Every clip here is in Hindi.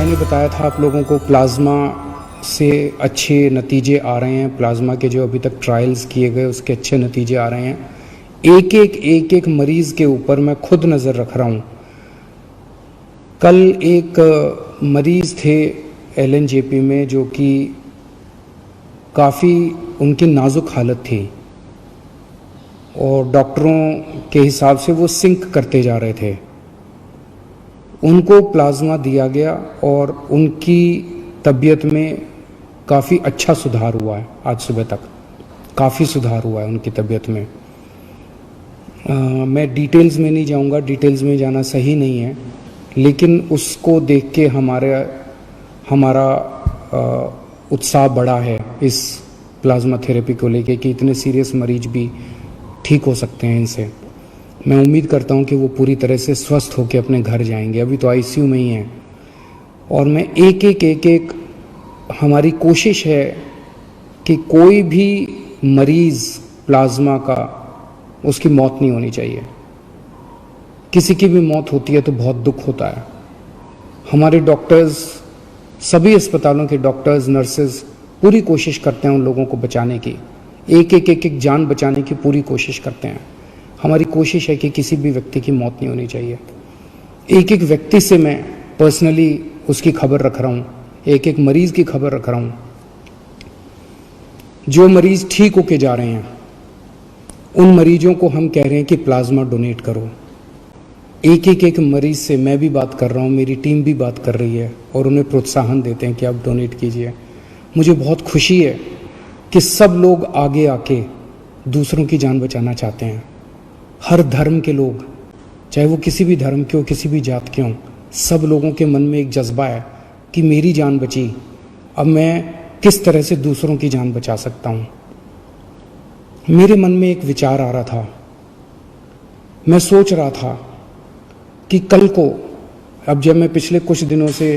मैंने बताया था आप लोगों को प्लाज्मा से अच्छे नतीजे आ रहे हैं। प्लाज्मा के जो अभी तक ट्रायल्स किए गए उसके अच्छे नतीजे आ रहे हैं। एक एक मरीज़ के ऊपर मैं खुद नज़र रख रहा हूँ। कल एक मरीज़ थे एलएनजेपी में जो कि काफ़ी उनकी नाजुक हालत थी और डॉक्टरों के हिसाब से वो सिंक करते जा रहे थे। उनको प्लाज्मा दिया गया और उनकी तबीयत में काफ़ी अच्छा सुधार हुआ है। आज सुबह तक काफ़ी सुधार हुआ है उनकी तबीयत में। मैं डिटेल्स में नहीं जाऊंगा, डिटेल्स में जाना सही नहीं है, लेकिन उसको देख के हमारा उत्साह बढ़ा है इस प्लाज्मा थेरेपी को लेके कि इतने सीरियस मरीज भी ठीक हो सकते हैं इनसे। मैं उम्मीद करता हूं कि वो पूरी तरह से स्वस्थ होकर अपने घर जाएंगे। अभी तो आईसीयू में ही हैं और मैं एक हमारी कोशिश है कि कोई भी मरीज़ प्लाज्मा का उसकी मौत नहीं होनी चाहिए। किसी की भी मौत होती है तो बहुत दुख होता है। हमारे डॉक्टर्स, सभी अस्पतालों के डॉक्टर्स, नर्सेज पूरी कोशिश करते हैं उन लोगों को बचाने की। एक जान बचाने की पूरी कोशिश करते हैं। हमारी कोशिश है कि किसी भी व्यक्ति की मौत नहीं होनी चाहिए। एक व्यक्ति से मैं पर्सनली उसकी खबर रख रहा हूँ, एक मरीज़ की खबर रख रहा हूँ। जो मरीज़ ठीक होके जा रहे हैं उन मरीजों को हम कह रहे हैं कि प्लाज्मा डोनेट करो। एक मरीज़ से मैं भी बात कर रहा हूँ, मेरी टीम भी बात कर रही है और उन्हें प्रोत्साहन देते हैं कि आप डोनेट कीजिए। मुझे बहुत खुशी है कि सब लोग आगे आके दूसरों की जान बचाना चाहते हैं। हर धर्म के लोग, चाहे वो किसी भी धर्म के हो, किसी भी जात के हों, सब लोगों के मन में एक जज्बा है कि मेरी जान बची, अब मैं किस तरह से दूसरों की जान बचा सकता हूँ। मेरे मन में एक विचार आ रहा था। मैं सोच रहा था कि कल को, अब जब मैं पिछले कुछ दिनों से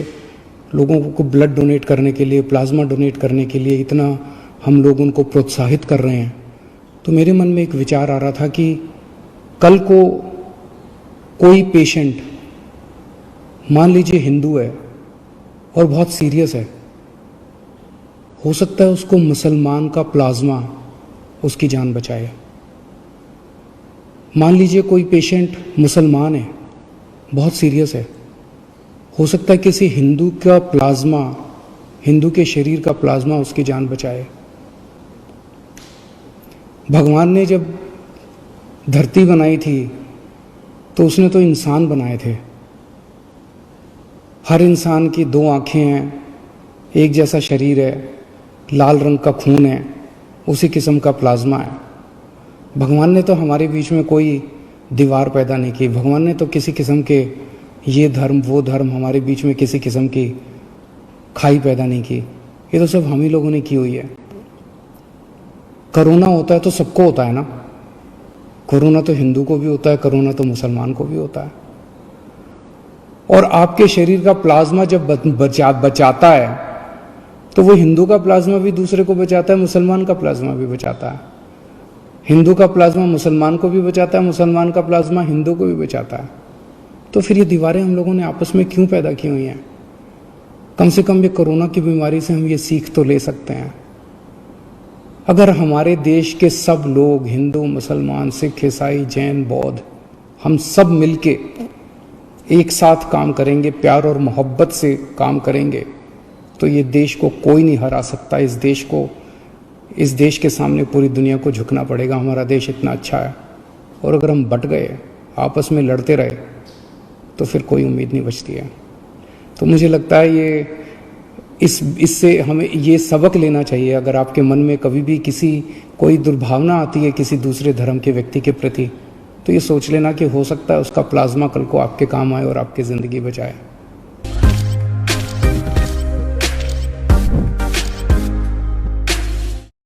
लोगों को ब्लड डोनेट करने के लिए, प्लाज्मा डोनेट करने के लिए इतना हम लोग उनको प्रोत्साहित कर रहे हैं, तो मेरे मन में एक विचार आ रहा था कि कल को कोई पेशेंट, मान लीजिए हिंदू है और बहुत सीरियस है, हो सकता है उसको मुसलमान का प्लाज्मा उसकी जान बचाए। मान लीजिए कोई पेशेंट मुसलमान है, बहुत सीरियस है, हो सकता है किसी हिंदू का प्लाज्मा, हिंदू के शरीर का प्लाज्मा उसकी जान बचाए। भगवान ने जब धरती बनाई थी तो उसने तो इंसान बनाए थे। हर इंसान की दो आंखें हैं, एक जैसा शरीर है, लाल रंग का खून है, उसी किस्म का प्लाज्मा है। भगवान ने तो हमारे बीच में कोई दीवार पैदा नहीं की। भगवान ने तो किसी किस्म के ये धर्म वो धर्म हमारे बीच में किसी किस्म की खाई पैदा नहीं की। ये तो सब हम ही लोगों ने की हुई है। कोरोना होता है तो सबको होता है ना। कोरोना तो हिंदू को भी होता है, कोरोना तो मुसलमान को भी होता है। और आपके शरीर का प्लाज्मा जब बचाता है तो वो हिंदू का प्लाज्मा भी दूसरे को बचाता है, मुसलमान का प्लाज्मा भी बचाता है। हिंदू का प्लाज्मा मुसलमान को भी बचाता है, मुसलमान का प्लाज्मा हिंदू को भी बचाता है। तो फिर ये दीवारें हम लोगों ने आपस में क्यों पैदा की हुई हैं? कम से कम ये कोरोना की बीमारी से हम ये सीख तो ले सकते हैं। अगर हमारे देश के सब लोग, हिंदू, मुसलमान, सिख, ईसाई, जैन, बौद्ध, हम सब मिलके एक साथ काम करेंगे, प्यार और मोहब्बत से काम करेंगे, तो ये देश को कोई नहीं हरा सकता। इस देश के सामने पूरी दुनिया को झुकना पड़ेगा। हमारा देश इतना अच्छा है। और अगर हम बट गए, आपस में लड़ते रहे, तो फिर कोई उम्मीद नहीं बचती है। तो मुझे लगता है इससे हमें ये सबक लेना चाहिए। अगर आपके मन में कभी भी कोई दुर्भावना आती है किसी दूसरे धर्म के व्यक्ति के प्रति, तो ये सोच लेना कि हो सकता है उसका प्लाज्मा कल को आपके काम आए और आपकी ज़िंदगी बचाए।